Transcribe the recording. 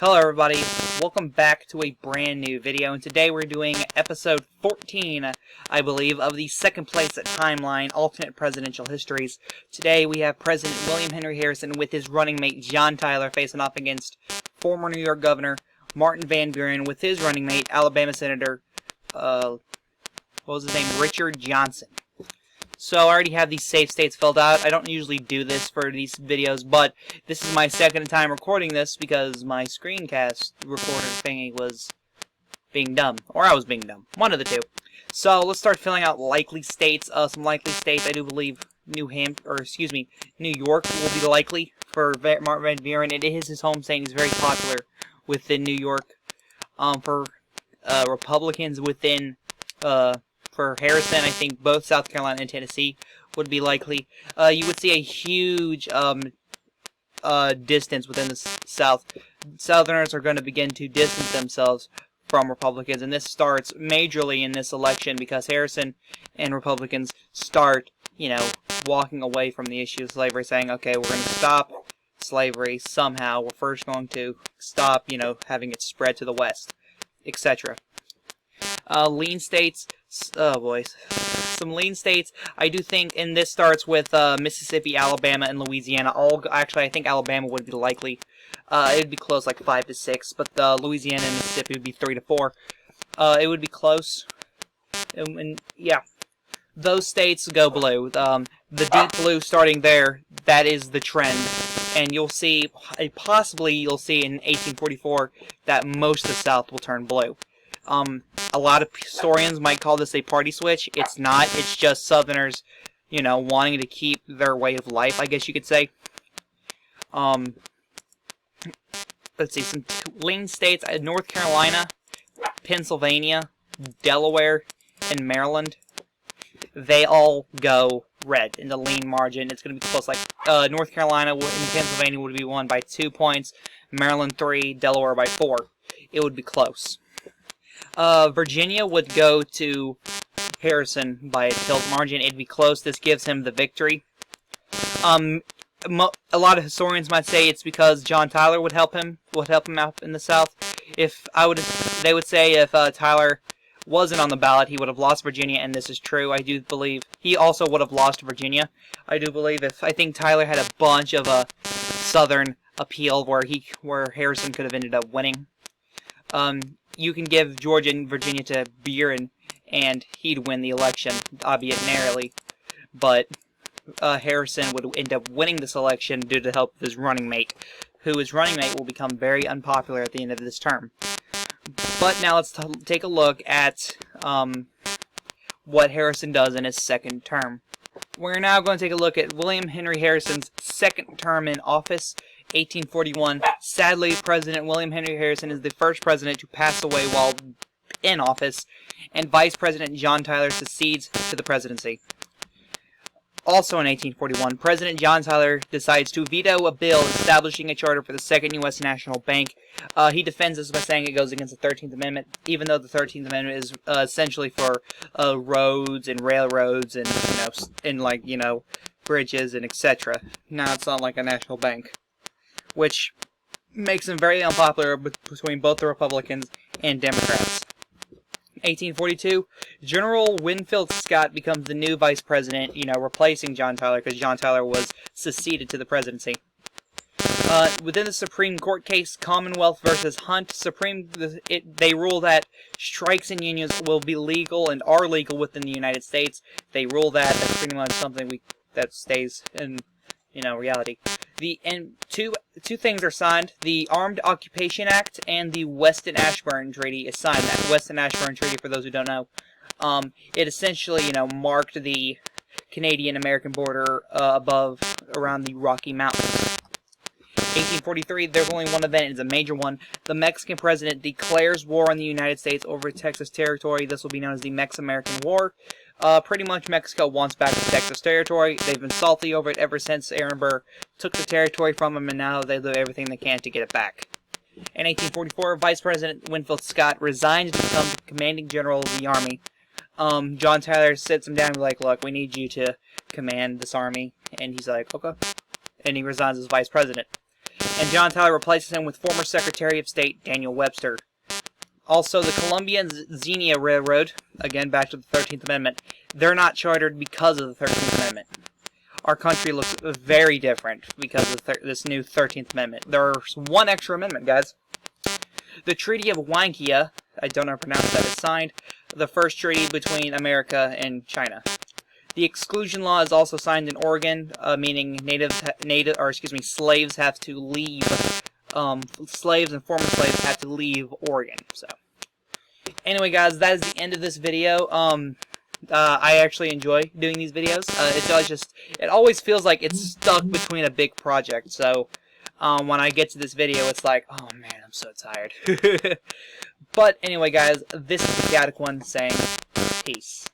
Hello everybody, welcome back to a brand new video, and today we're doing episode 14, I believe, of the second place at Timeline Alternate Presidential Histories. Today we have President William Henry Harrison with his running mate John Tyler facing off against former New York Governor Martin Van Buren with his running mate Alabama Senator, Richard Johnson. So I already have these safe states filled out. I don't usually do this for these videos, but this is my second time recording this because my screencast recorder thingy was being dumb. Or I was being dumb. One of the two. So let's start filling out likely states. Some likely states, I do believe New York will be likely for Martin Van Buren. It is his home state and he's very popular within New York. For Republicans within for Harrison, I think both South Carolina and Tennessee would be likely. You would see a huge distance within the South. Southerners are going to begin to distance themselves from Republicans, and this starts majorly in this election because Harrison and Republicans start, walking away from the issue of slavery, saying, okay, we're going to stop slavery somehow. We're first going to stop, having it spread to the West, etc. Lean states, some lean states, I do think, and this starts with Mississippi, Alabama, and Louisiana. Actually, I think Alabama would be likely. It would be close, like 5 to 6, but Louisiana and Mississippi would be 3 to 4. It would be close, and yeah, those states go blue. The deep blue starting there, that is the trend, and you'll see, possibly you'll see in 1844 that most of the South will turn blue. A lot of historians might call this a party switch. It's not. It's just Southerners, wanting to keep their way of life, I guess you could say. Let's see, some lean states: North Carolina, Pennsylvania, Delaware, and Maryland. They all go red in the lean margin. It's going to be close. Like North Carolina and Pennsylvania would be won by 2 points. Maryland 3, Delaware by 4. It would be close. Virginia would go to Harrison by a tilt margin. It'd be close. This gives him the victory. A lot of historians might say it's because John Tyler would help him out in the South. They would say if Tyler wasn't on the ballot, he would have lost Virginia, and this is true. I do believe he also would have lost Virginia. I do believe I think Tyler had a bunch of Southern appeal where Harrison could have ended up winning. You can give Georgia and Virginia to Buren, and he'd win the election, albeit narrowly. But Harrison would end up winning this election due to the help of his running mate, his running mate will become very unpopular at the end of this term. But now let's take a look at what Harrison does in his second term. We're now going to take a look at William Henry Harrison's second term in office, 1841. Sadly, President William Henry Harrison is the first president to pass away while in office, and Vice President John Tyler succeeds to the presidency. Also in 1841, President John Tyler decides to veto a bill establishing a charter for the Second U.S. National Bank. He defends this by saying it goes against the 13th Amendment, even though the 13th Amendment is essentially for roads and railroads and, bridges and etc. Now it's not like a national bank, which makes him very unpopular between both the Republicans and Democrats. 1842, General Winfield Scott becomes the new vice president, replacing John Tyler because John Tyler was succeeded to the presidency. Within the Supreme Court case, Commonwealth versus Hunt, they rule that strikes and unions will be legal and are legal within the United States. They rule that. That's pretty much something that stays in, reality. Two things are signed. The Armed Occupation Act and the Weston-Ashburn Treaty is signed. That Weston-Ashburn Treaty, for those who don't know, it essentially, marked the Canadian-American border around the Rocky Mountains. 1843, there's only one event, it's a major one. The Mexican president declares war on the United States over Texas territory. This will be known as the Mex-American War. Pretty much Mexico wants back the Texas territory. They've been salty over it ever since Aaron Burr took the territory from them, and now they do everything they can to get it back. In 1844, Vice President Winfield Scott resigns to become the commanding general of the Army. John Tyler sits him down and be like, look, we need you to command this army. And he's like, okay. And he resigns as vice president. and John Tyler replaces him with former Secretary of State Daniel Webster. Also, the Columbia and Xenia Railroad, again back to the 13th Amendment, they're not chartered because of the 13th Amendment. Our country looks very different because of this new 13th Amendment. There's one extra amendment, guys. The Treaty of Wankia, I don't know how to pronounce that, is signed, the first treaty between America and China. The exclusion law is also signed in Oregon, meaning slaves have to leave. Slaves and former slaves have to leave Oregon. So, anyway, guys, that is the end of this video. I actually enjoy doing these videos. It always feels like it's stuck between a big project. So, when I get to this video, it's like, oh man, I'm so tired. But anyway, guys, this is the Chaotic One saying peace.